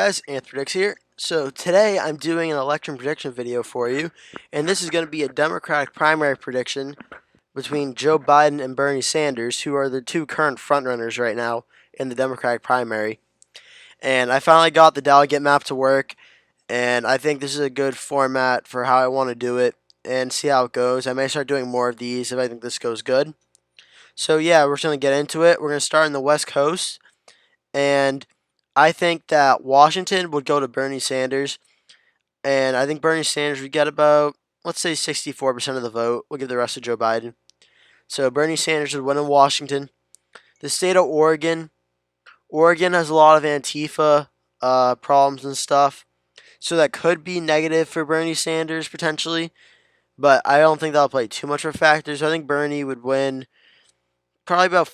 guys, Anth here. So today I'm doing an election prediction video for you, and this is going to be a Democratic primary prediction between Joe Biden and Bernie Sanders, who are the two current frontrunners right now in the Democratic primary. And I finally got the delegate map to work, and I think this is a good format for how I want to do it and see how it goes. I may start doing more of these if I think this goes good. So yeah, we're just going to get into it. We're going to start in the West Coast, and I think that Washington would go to Bernie Sanders, and I think Bernie Sanders would get about, let's say, 64% of the vote. We'll give the rest to Joe Biden. So Bernie Sanders would win in Washington. The state of Oregon, Oregon has a lot of Antifa problems and stuff, so that could be negative for Bernie Sanders potentially, but I don't think that'll play too much of a factor. So I think Bernie would win probably about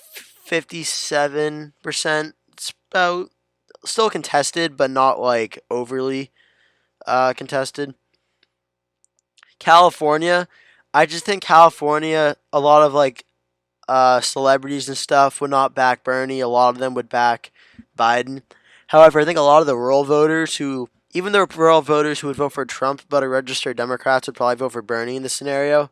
57%. It's about still contested, but not like overly contested. California, I just think California, a lot of like celebrities and stuff would not back Bernie. A lot of them would back Biden. However, I think a lot of the rural voters who, even the rural voters who would vote for Trump but are registered Democrats, would probably vote for Bernie in this scenario.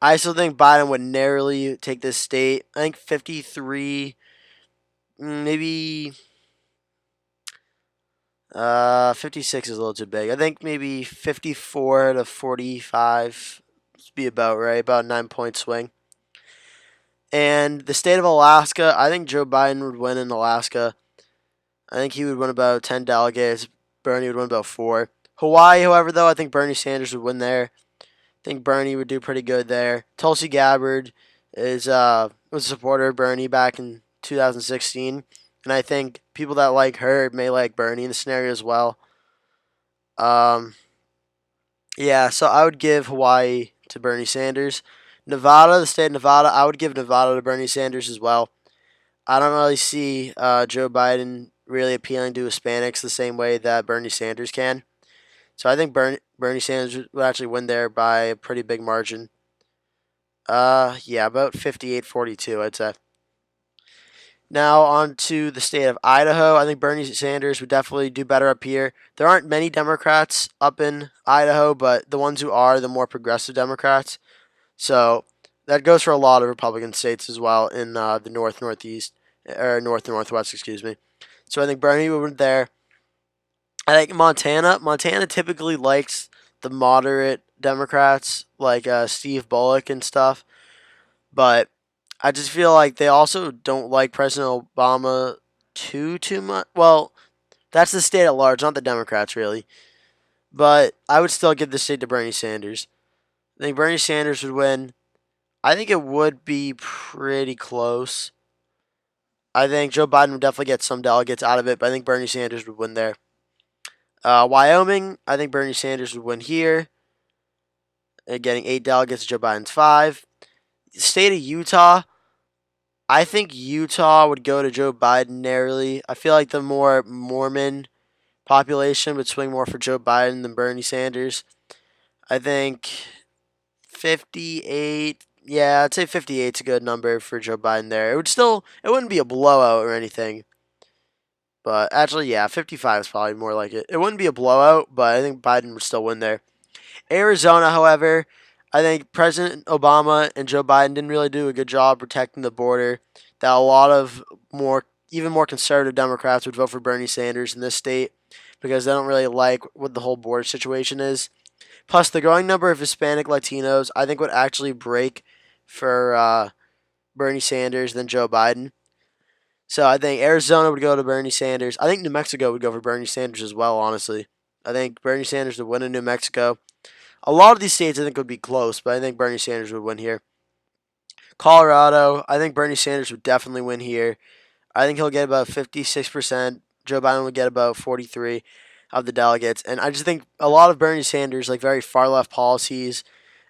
I still think Biden would narrowly take this state. I think 53, maybe 56 is a little too big. I think maybe 54 to 45 would be about right, about a 9-point swing. And the state of Alaska, I think Joe Biden would win in Alaska. I think he would win about 10 delegates. Bernie would win about 4. Hawaii, however, though, I think Bernie Sanders would win there. I think Bernie would do pretty good there. Tulsi Gabbard was a supporter of Bernie back in 2016. And I think people that like her may like Bernie in the scenario as well. Yeah, so I would give Hawaii to Bernie Sanders. Nevada, the state of Nevada, I would give Nevada to Bernie Sanders as well. I don't really see Joe Biden really appealing to Hispanics the same way that Bernie Sanders can. So I think Bernie Sanders would actually win there by a pretty big margin. Yeah, about 58-42, I'd say. Now on to the state of Idaho. I think Bernie Sanders would definitely do better up here. There aren't many Democrats up in Idaho, but the ones who are, the more progressive Democrats. So that goes for a lot of Republican states as well in the northeast, or northwest, excuse me. So I think Bernie would win there. I think Montana typically likes the moderate Democrats like Steve Bullock and stuff, but I just feel like they also don't like President Obama too much. Well, that's the state at large, not the Democrats really. But I would still give the state to Bernie Sanders. I think Bernie Sanders would win. I think it would be pretty close. I think Joe Biden would definitely get some delegates out of it, but I think Bernie Sanders would win there. Wyoming, I think Bernie Sanders would win here, getting 8 delegates, Joe Biden's 5. The state of Utah, I think Utah would go to Joe Biden narrowly. I feel like the more Mormon population would swing more for Joe Biden than Bernie Sanders. I think 58. Yeah, I'd say 58 is a good number for Joe Biden there. It wouldn't be a blowout or anything. But actually, yeah, 55 is probably more like it. It wouldn't be a blowout, but I think Biden would still win there. Arizona, however, I think President Obama and Joe Biden didn't really do a good job protecting the border. That a lot of even more conservative Democrats would vote for Bernie Sanders in this state because they don't really like what the whole border situation is. Plus, the growing number of Hispanic Latinos, I think, would actually break for Bernie Sanders than Joe Biden. So I think Arizona would go to Bernie Sanders. I think New Mexico would go for Bernie Sanders as well, honestly. I think Bernie Sanders would win in New Mexico. A lot of these states I think would be close, but I think Bernie Sanders would win here. Colorado, I think Bernie Sanders would definitely win here. I think he'll get about 56%. Joe Biden would get about 43 of the delegates. And I just think a lot of Bernie Sanders, like very far left policies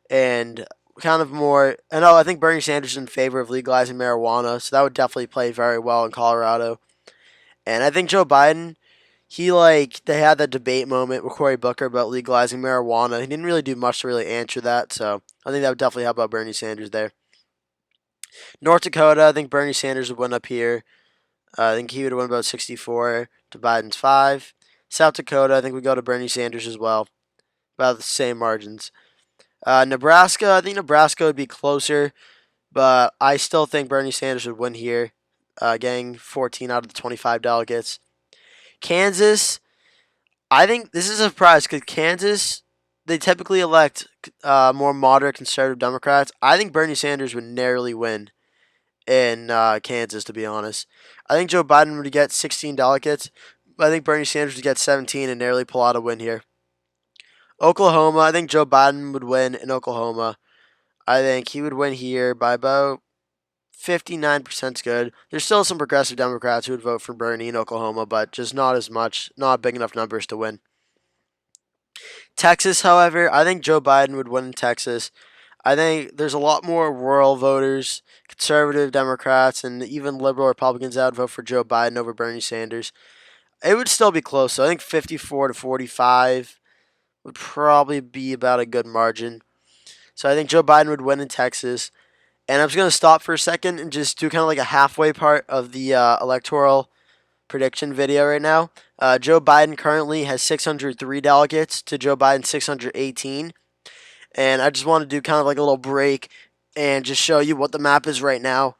and kind of more, I think Bernie Sanders is in favor of legalizing marijuana, so that would definitely play very well in Colorado. And I think Joe Biden, they had that debate moment with Cory Booker about legalizing marijuana. He didn't really do much to really answer that, so I think that would definitely help out Bernie Sanders there. North Dakota, I think Bernie Sanders would win up here. I think he would win about 64 to Biden's 5. South Dakota, I think would go to Bernie Sanders as well, about the same margins. Nebraska, I think Nebraska would be closer, but I still think Bernie Sanders would win here, getting 14 out of the 25 delegates. Kansas, I think this is a surprise because Kansas, they typically elect more moderate conservative Democrats. I think Bernie Sanders would narrowly win in Kansas, to be honest. I think Joe Biden would get 16 delegates, but I think Bernie Sanders would get 17 and narrowly pull out a win here. Oklahoma, I think Joe Biden would win in Oklahoma. I think he would win here by about 59% is good. There's still some progressive Democrats who would vote for Bernie in Oklahoma, but just not as much, not big enough numbers to win. Texas, however, I think Joe Biden would win in Texas. I think there's a lot more rural voters, conservative Democrats, and even liberal Republicans that would vote for Joe Biden over Bernie Sanders. It would still be close. So I think 54 to 45 would probably be about a good margin. So I think Joe Biden would win in Texas. And I'm just going to stop for a second and just do kind of like a halfway part of the electoral prediction video right now. Joe Biden currently has 603 delegates to Joe Biden's 618. And I just want to do kind of like a little break and just show you what the map is right now.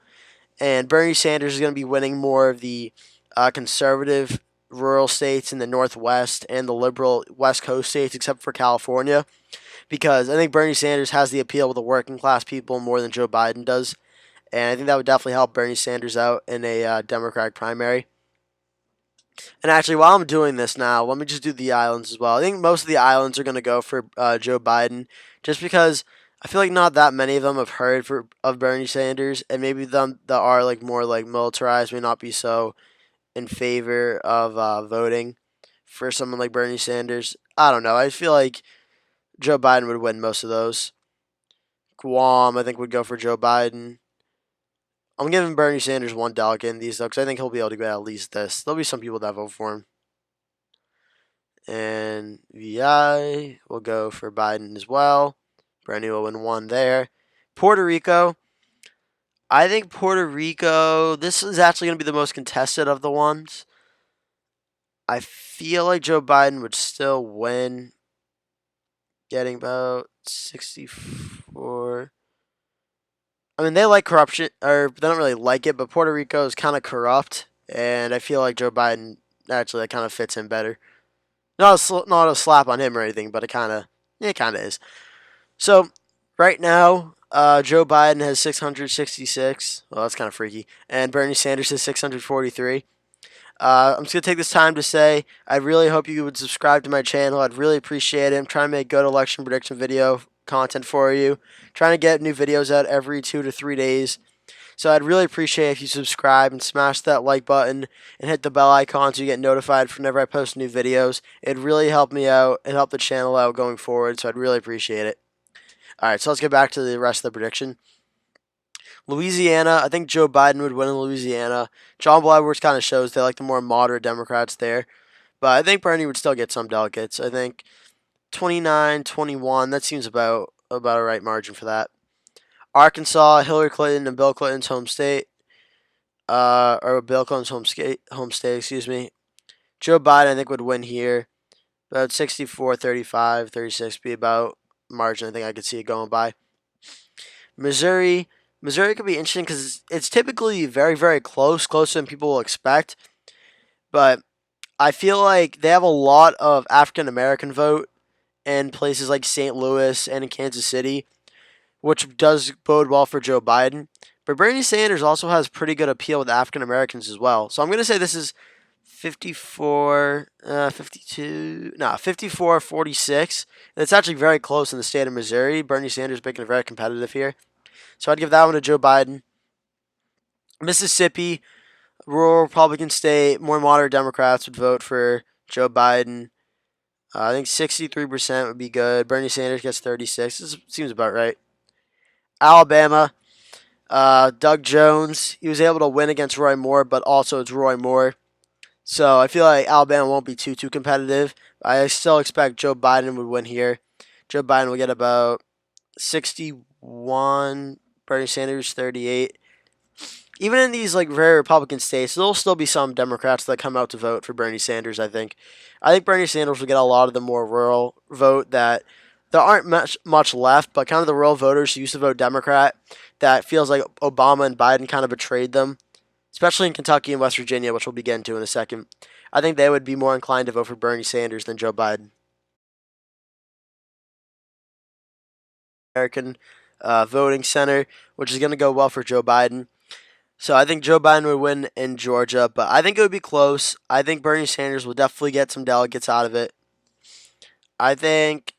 And Bernie Sanders is going to be winning more of the conservative rural states in the Northwest and the liberal West Coast states, except for California, because I think Bernie Sanders has the appeal with the working class people more than Joe Biden does. And I think that would definitely help Bernie Sanders out in a Democratic primary. And actually, while I'm doing this now, let me just do the islands as well. I think most of the islands are going to go for Joe Biden, just because I feel like not that many of them have heard of Bernie Sanders, and maybe them that are like more like militarized may not be so in favor of voting for someone like Bernie Sanders. I don't know. I feel like Joe Biden would win most of those. Guam, I think, would go for Joe Biden. I'm giving Bernie Sanders one delegate in these, though, because I think he'll be able to get at least this. There'll be some people that vote for him. And VI will go for Biden as well. Bernie will win one there. Puerto Rico. I think Puerto Rico, this is actually going to be the most contested of the ones. I feel like Joe Biden would still win, getting about 64. I mean, they like corruption, or they don't really like it, but Puerto Rico is kind of corrupt, and I feel like Joe Biden actually that kind of fits him better. Not a slap on him or anything, but it kind of is. So right now, Joe Biden has 666. Well, that's kind of freaky, and Bernie Sanders has 643. I'm just going to take this time to say I really hope you would subscribe to my channel. I'd really appreciate it. I'm trying to make good election prediction video content for you. Trying to get new videos out every 2 to 3 days. So I'd really appreciate if you subscribe and smash that like button and hit the bell icon so you get notified whenever I post new videos. It'd really help me out and help the channel out going forward, so I'd really appreciate it. Alright, so let's get back to the rest of the prediction. Louisiana, I think Joe Biden would win in Louisiana. John Bloodworth kind of shows they like the more moderate Democrats there. But I think Bernie would still get some delegates. I think 29, 21, that seems about a right margin for that. Arkansas, Hillary Clinton and Bill Clinton's home state. Or Bill Clinton's home state, excuse me. Joe Biden, I think, would win here. About 64, 35, 36 be about margin I think I could see it going by. Missouri could be interesting because it's typically very, very closer than people will expect. But I feel like they have a lot of African American vote in places like St. Louis and in Kansas City, which does bode well for Joe Biden. But Bernie Sanders also has pretty good appeal with African Americans as well. So I'm going to say this is 54, 52, no, 54, 46. And it's actually very close in the state of Missouri. Bernie Sanders making it very competitive here. So I'd give that one to Joe Biden. Mississippi, rural Republican state, more moderate Democrats would vote for Joe Biden. I think 63% would be good. Bernie Sanders gets 36. This seems about right. Alabama, Doug Jones, he was able to win against Roy Moore, but also it's Roy Moore. So I feel like Alabama won't be too competitive. I still expect Joe Biden would win here. Joe Biden will get about 61. Bernie Sanders 38. even in these like very Republican states, there'll still be some Democrats that come out to vote for Bernie Sanders. I think Bernie Sanders will get a lot of the more rural vote that there aren't much left, but kind of the rural voters who used to vote Democrat that feels like Obama and Biden kind of betrayed them, especially in Kentucky and West Virginia, which we'll be getting to in a second. I think they would be more inclined to vote for Bernie Sanders than Joe Biden. American voting center, which is going to go well for Joe Biden. So I think Joe Biden would win in Georgia, but I think it would be close. I think Bernie Sanders will definitely get some delegates out of it. I think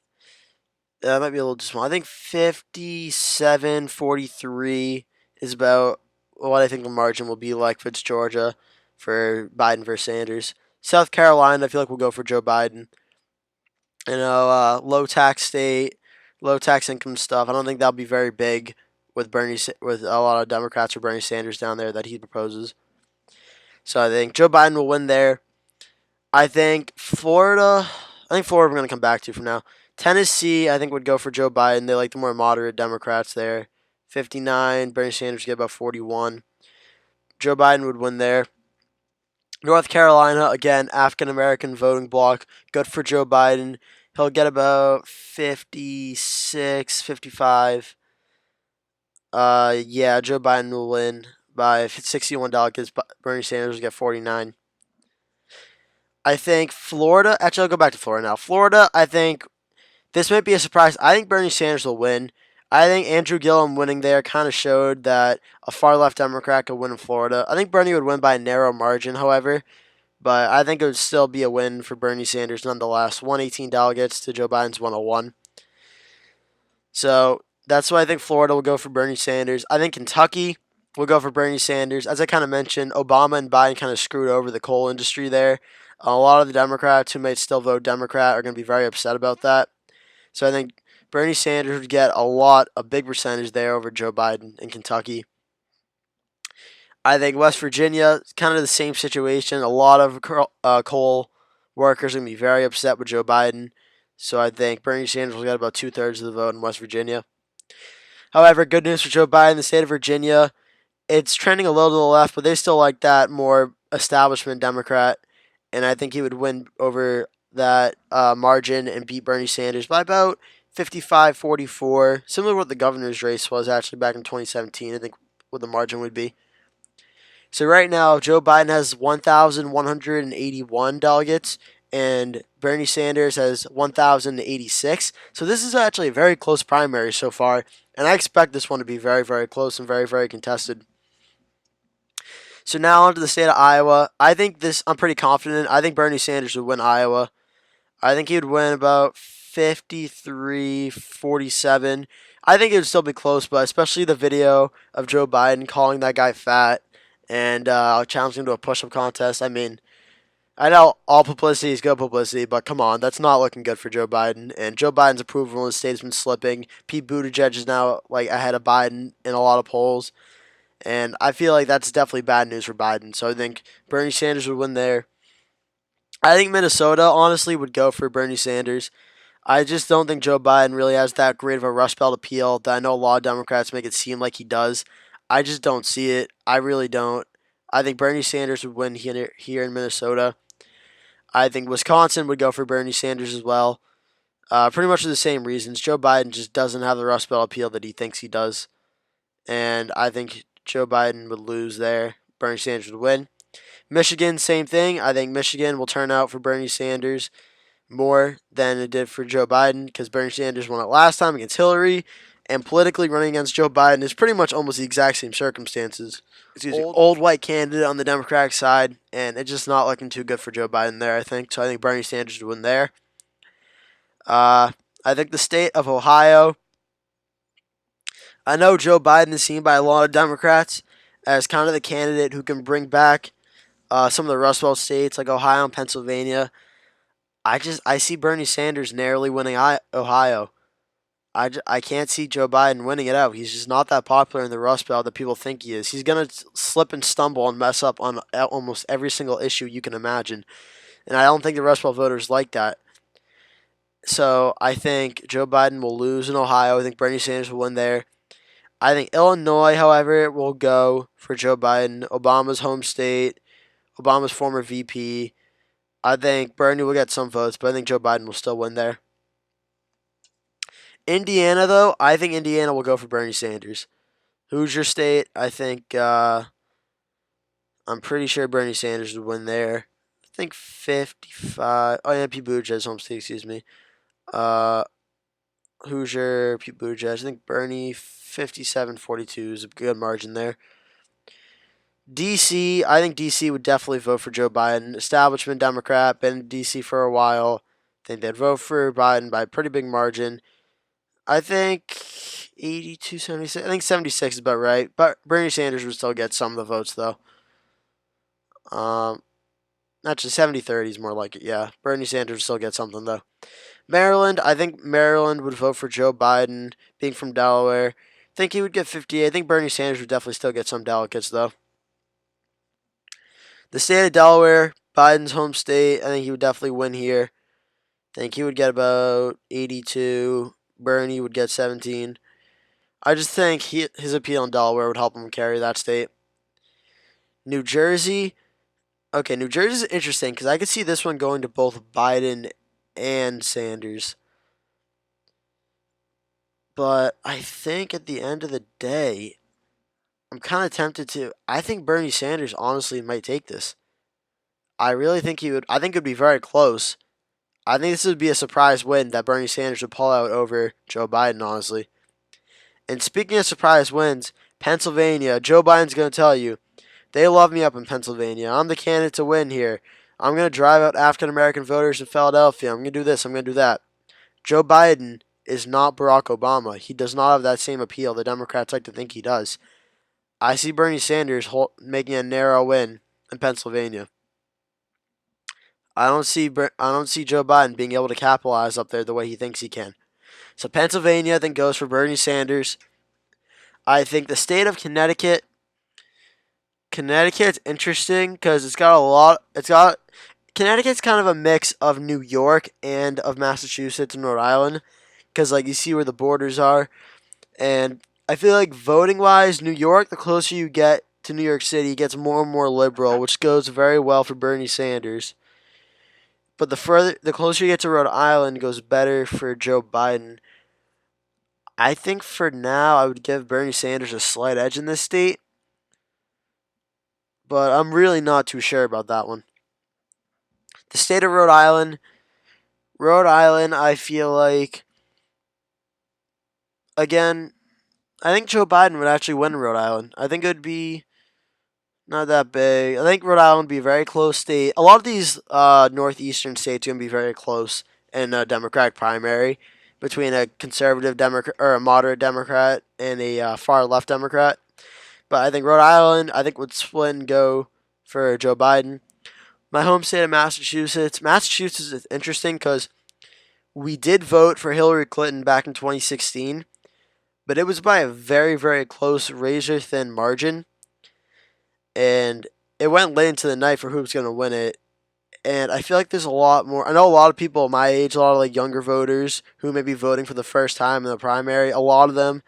that might be a little too small. I think 57-43 is about what I think the margin will be like if it's Georgia for Biden versus Sanders. South Carolina, I feel like we'll go for Joe Biden. Low tax state, low tax income stuff. I don't think that'll be very big with with a lot of Democrats or Bernie Sanders down there that he proposes. So I think Joe Biden will win there. I think Florida. I think Florida we're going to come back to for now. Tennessee, I think would go for Joe Biden. They like the more moderate Democrats there. 59. Bernie Sanders get about 41. Joe Biden would win there. North Carolina, again, African American voting bloc. Good for Joe Biden. He'll get about 56, 55. Yeah, Joe Biden will win by 61 delegates. Bernie Sanders will get 49. I think Florida. Actually, I'll go back to Florida now. Florida, I think this might be a surprise. I think Bernie Sanders will win. I think Andrew Gillum winning there kind of showed that a far left Democrat could win in Florida. I think Bernie would win by a narrow margin, however, but I think it would still be a win for Bernie Sanders nonetheless. 118 delegates to Joe Biden's 101. So that's why I think Florida will go for Bernie Sanders. I think Kentucky will go for Bernie Sanders. As I kind of mentioned, Obama and Biden kind of screwed over the coal industry there. A lot of the Democrats who might still vote Democrat are going to be very upset about that. So I think Bernie Sanders would get a big percentage there over Joe Biden in Kentucky. I think West Virginia, kind of the same situation. A lot of coal workers are going to be very upset with Joe Biden. So I think Bernie Sanders will get about 2/3 of the vote in West Virginia. However, good news for Joe Biden, the state of Virginia, it's trending a little to the left, but they still like that more establishment Democrat. And I think he would win over that margin and beat Bernie Sanders by about 55-44, similar to what the governor's race was actually back in 2017, I think what the margin would be. So right now, Joe Biden has 1,181 delegates, and Bernie Sanders has 1,086. So this is actually a very close primary so far, and I expect this one to be very, very close and very, very contested. So now on to the state of Iowa. I'm pretty confident. I think Bernie Sanders would win Iowa. I think he would win about 53-47. I think it would still be close, but especially the video of Joe Biden calling that guy fat and challenging him to a push-up contest. I mean, I know all publicity is good publicity, but come on, that's not looking good for Joe Biden. And Joe Biden's approval in the state has been slipping. Pete Buttigieg is now ahead of Biden in a lot of polls. And I feel like that's definitely bad news for Biden. So I think Bernie Sanders would win there. I think Minnesota, honestly, would go for Bernie Sanders. I just don't think Joe Biden really has that great of a Rust Belt appeal that I know a lot of Democrats make it seem like he does. I just don't see it. I really don't. I think Bernie Sanders would win here in Minnesota. I think Wisconsin would go for Bernie Sanders as well. Pretty much for the same reasons. Joe Biden just doesn't have the Rust Belt appeal that he thinks he does. And I think Joe Biden would lose there. Bernie Sanders would win. Michigan, same thing. I think Michigan will turn out for Bernie Sanders more than it did for Joe Biden because Bernie Sanders won it last time against Hillary, and politically running against Joe Biden is pretty much almost the exact same circumstances. Old white candidate on the Democratic side, and it's just not looking too good for Joe Biden there, I think. So I think Bernie Sanders would win there. I think the state of Ohio, I know Joe Biden is seen by a lot of Democrats as kind of the candidate who can bring back some of the Rust Belt states like Ohio and Pennsylvania. I see Bernie Sanders narrowly winning Ohio. I can't see Joe Biden winning it out. He's just not that popular in the Rust Belt that people think he is. He's going to slip and stumble and mess up on almost every single issue you can imagine. And I don't think the Rust Belt voters like that. So I think Joe Biden will lose in Ohio. I think Bernie Sanders will win there. I think Illinois, however, will go for Joe Biden. Obama's home state, Obama's former VP. I think Bernie will get some votes, but I think Joe Biden will still win there. Indiana, though, I think Indiana will go for Bernie Sanders. Hoosier State, I think I'm pretty sure Bernie Sanders would win there. I think 55. Oh yeah, Pete Buttigieg's home state. Excuse me. Uh, Hoosier, Pete Buttigieg. I think Bernie 57-42 is a good margin there. DC, I think DC would definitely vote for Joe Biden. Establishment Democrat, been in DC for a while. I think they'd vote for Biden by a pretty big margin. I think 82, 76. I think 76 is about right. But Bernie Sanders would still get some of the votes, though. Actually, 70-30 is more like it, yeah. Bernie Sanders would still get something, though. Maryland, I think Maryland would vote for Joe Biden, being from Delaware. I think he would get 58. I think Bernie Sanders would definitely still get some delegates, though. The state of Delaware, Biden's home state, I think he would definitely win here. I think he would get about 82. Bernie would get 17. I just think his appeal in Delaware would help him carry that state. New Jersey. Okay, New Jersey is interesting because I could see this one going to both Biden and Sanders. But I think at the end of the day, I'm kind of tempted to. I think Bernie Sanders honestly might take this. I really think he would. I think it would be very close. I think this would be a surprise win that Bernie Sanders would pull out over Joe Biden, honestly. And speaking of surprise wins, Pennsylvania, Joe Biden's going to tell you, they love me up in Pennsylvania. I'm the candidate to win here. I'm going to drive out African American voters in Philadelphia. I'm going to do this. I'm going to do that. Joe Biden is not Barack Obama. He does not have that same appeal the Democrats like to think he does. I see Bernie Sanders making a narrow win in Pennsylvania. I don't see Joe Biden being able to capitalize up there the way he thinks he can. So Pennsylvania, I think, goes for Bernie Sanders. I think the state of Connecticut's interesting because it's got a lot. Connecticut's kind of a mix of New York and of Massachusetts and Rhode Island because like you see where the borders are, and I feel like voting wise, New York, the closer you get to New York City, gets more and more liberal, which goes very well for Bernie Sanders. But the closer you get to Rhode Island, it goes better for Joe Biden. I think for now, I would give Bernie Sanders a slight edge in this state, but I'm really not too sure about that one. The state of Rhode Island, I feel like, again, I think Joe Biden would actually win Rhode Island. I think it would be not that big. I think Rhode Island would be a very close state. A lot of these northeastern states are going to be very close in a Democratic primary between a conservative Democrat or a moderate Democrat and a far left Democrat. But I think Rhode Island, I think would split and go for Joe Biden. My home state of Massachusetts. Massachusetts is interesting because we did vote for Hillary Clinton back in 2016, but it was by a very, very close, razor-thin margin. And it went late into the night for who's going to win it. And I feel like there's a lot more. I know a lot of people my age, a lot of like younger voters who may be voting for the first time in the primary. A lot of them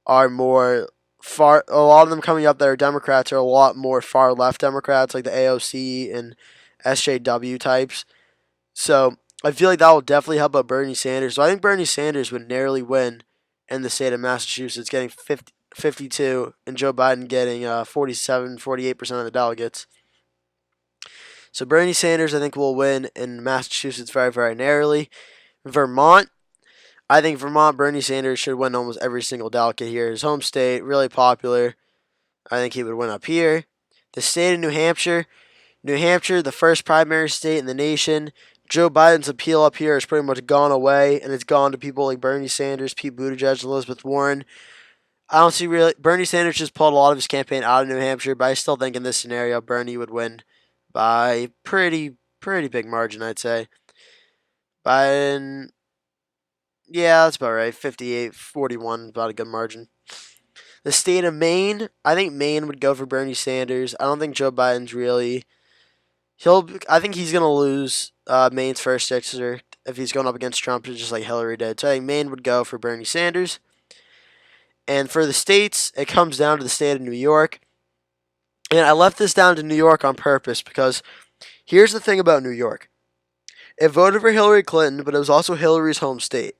are more far. A lot of them coming up that are Democrats are a lot more far left Democrats, like the AOC and SJW types. So I feel like that will definitely help out Bernie Sanders. So I think Bernie Sanders would narrowly win in the state of Massachusetts, getting 52, and Joe Biden getting 47, 48% of the delegates. So Bernie Sanders, I think, will win in Massachusetts very, very narrowly. Vermont, I think Bernie Sanders should win almost every single delegate here. His home state, really popular. I think he would win up here. The state of New Hampshire, the first primary state in the nation. Joe Biden's appeal up here has pretty much gone away, and it's gone to people like Bernie Sanders, Pete Buttigieg, Elizabeth Warren. I don't see really. Bernie Sanders just pulled a lot of his campaign out of New Hampshire, but I still think in this scenario, Bernie would win by pretty big margin, I'd say. Biden, yeah, that's about right. 58-41, about a good margin. The state of Maine, I think Maine would go for Bernie Sanders. I don't think Joe Biden's really. I think he's gonna lose Maine's first district if he's going up against Trump, just like Hillary did. So I think Maine would go for Bernie Sanders. And for the states, it comes down to the state of New York. And I left this down to New York on purpose because here's the thing about New York. It voted for Hillary Clinton, but it was also Hillary's home state.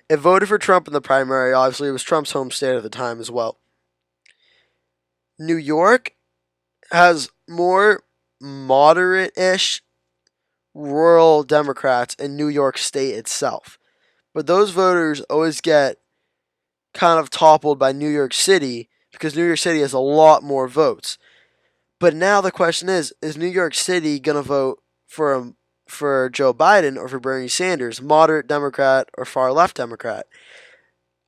It voted for Trump in the primary. Obviously, it was Trump's home state at the time as well. New York has more moderate-ish rural Democrats in New York State itself. But those voters always get kind of toppled by New York City because New York City has a lot more votes. But now the question is New York City going to vote for Joe Biden or for Bernie Sanders, moderate Democrat or far left Democrat?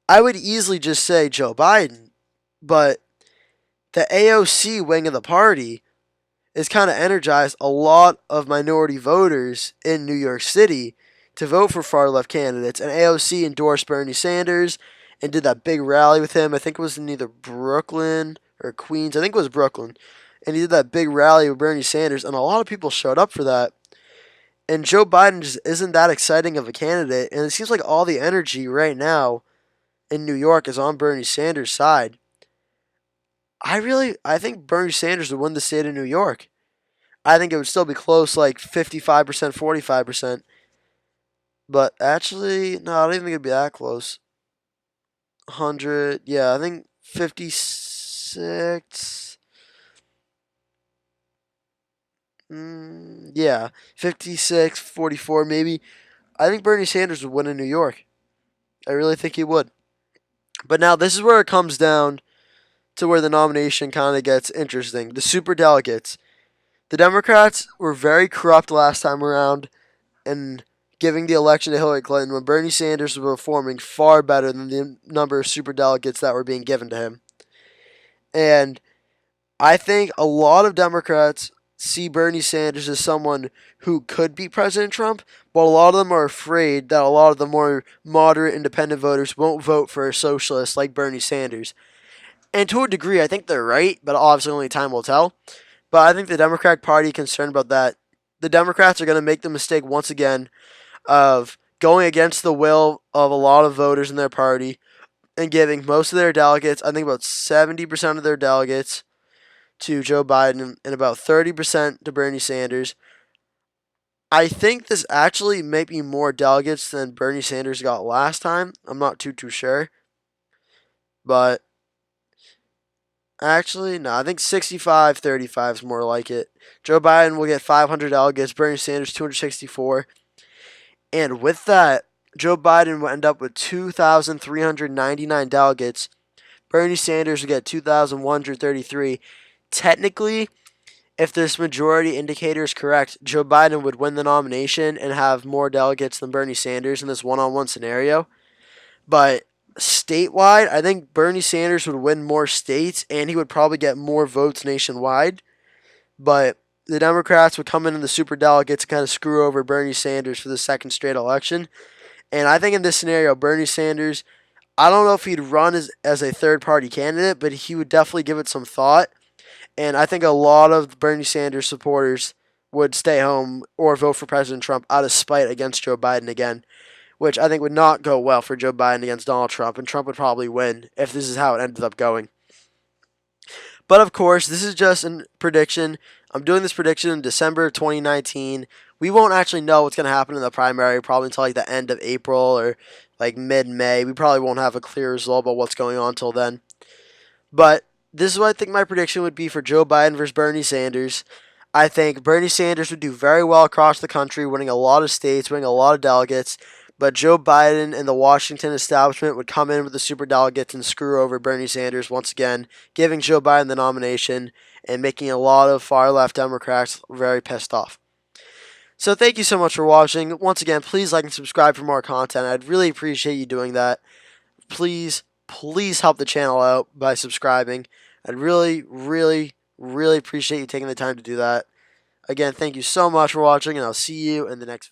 I would easily just say Joe Biden, but the AOC wing of the party has kind of energized a lot of minority voters in New York City to vote for far left candidates. And AOC endorsed Bernie Sanders and did that big rally with him. I think it was in either Brooklyn or Queens. I think it was Brooklyn. And he did that big rally with Bernie Sanders, and a lot of people showed up for that. And Joe Biden just isn't that exciting of a candidate, and it seems like all the energy right now in New York is on Bernie Sanders' side. I think Bernie Sanders would win the state of New York. I think it would still be close, like 55%, 45%. But actually, no, I don't even think it'd be that close. 100, yeah, I think 56. Yeah, 56, 44, maybe. I think Bernie Sanders would win in New York. I really think he would. But now this is where it comes down to where the nomination kind of gets interesting. The super delegates. The Democrats were very corrupt last time around in giving the election to Hillary Clinton when Bernie Sanders was performing far better than the number of super delegates that were being given to him. And I think a lot of Democrats see Bernie Sanders as someone who could beat President Trump, but a lot of them are afraid that a lot of the more moderate independent voters won't vote for a socialist like Bernie Sanders. And to a degree, I think they're right, but obviously only time will tell. But I think the Democratic Party is concerned about that. The Democrats are going to make the mistake once again of going against the will of a lot of voters in their party and giving most of their delegates, I think about 70% of their delegates, to Joe Biden and about 30% to Bernie Sanders. I think this actually may be more delegates than Bernie Sanders got last time. I'm not too sure. But actually, no, I think 65-35 is more like it. Joe Biden will get 500 delegates, Bernie Sanders 264. And with that, Joe Biden will end up with 2,399 delegates. Bernie Sanders will get 2,133. Technically, if this majority indicator is correct, Joe Biden would win the nomination and have more delegates than Bernie Sanders in this one-on-one scenario. But statewide, I think Bernie Sanders would win more states and he would probably get more votes nationwide. But the Democrats would come in the super delegates and kind of screw over Bernie Sanders for the second straight election. And I think in this scenario, Bernie Sanders, I don't know if he'd run as a third-party candidate, but he would definitely give it some thought. And I think a lot of Bernie Sanders supporters would stay home or vote for President Trump out of spite against Joe Biden again, which I think would not go well for Joe Biden against Donald Trump, and Trump would probably win if this is how it ended up going. But of course, this is just a prediction. I'm doing this prediction in December of 2019. We won't actually know what's going to happen in the primary probably until like the end of April or like mid-May. We probably won't have a clear result about what's going on until then. But this is what I think my prediction would be for Joe Biden versus Bernie Sanders. I think Bernie Sanders would do very well across the country, winning a lot of states, winning a lot of delegates. But Joe Biden and the Washington establishment would come in with the super delegates and screw over Bernie Sanders once again, giving Joe Biden the nomination and making a lot of far-left Democrats very pissed off. So thank you so much for watching. Once again, please like and subscribe for more content. I'd really appreciate you doing that. Please help the channel out by subscribing. I'd really appreciate you taking the time to do that. Again, thank you so much for watching, and I'll see you in the next video.